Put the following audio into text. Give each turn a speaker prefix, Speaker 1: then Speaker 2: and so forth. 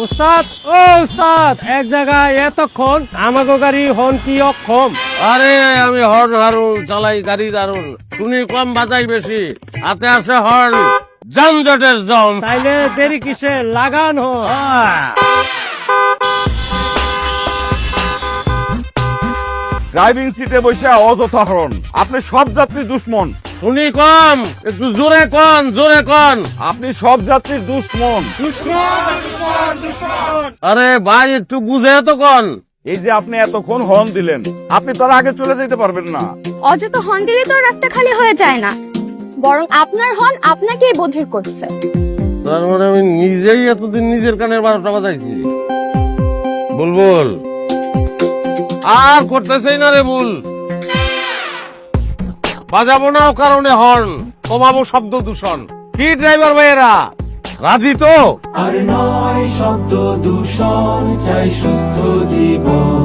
Speaker 1: উস্তাদ ও উস্তাদ, এক জায়গায় এতক্ষণ আমাগো গাড়ি হন কি অক্ষম।
Speaker 2: আরে আমি হর্ন হারুন চালাই গাড়ি দারুন, শুনি কম বাজাই বেশি, হাতে আছে হর্ন, যানজটের জম।
Speaker 1: তাইলে দেরি কিসে, লাগান হন।
Speaker 3: ড্রাইভিং সিটে বসে অযথা হরণ, আপনি সব যাত্রীর দুশ্মন।
Speaker 2: শুনি কম, একটু জোরে কন, জোরে কন।
Speaker 3: আপনি সব যাত্রীর দুশ্মন।
Speaker 2: আরে ভাই একটু বুঝে তো কন।
Speaker 3: এই যে আপনি এতক্ষণ হর্ন দিলেন, আপনি তার আগে চলে যেতে পারবেন না।
Speaker 4: অযথা হর্ন দিলে তো রাস্তা খালি হয়ে যায় না, বরং আপনার হর্ন আপনাকেই বধির করছে।
Speaker 2: তার মানে আমি নিজেই এতদিন নিজের কানের 12টা বাজাইছি। বুলবুল আর করতেছেই না রে বুল, বাজাবো না ও কারণে হর্ন, কমাবো শব্দ দূষণ। কি ড্রাইভার ভাইয়েরা রাজি তো?
Speaker 5: আর নয় শব্দ দূষণ, চাই সুস্থ জীবন।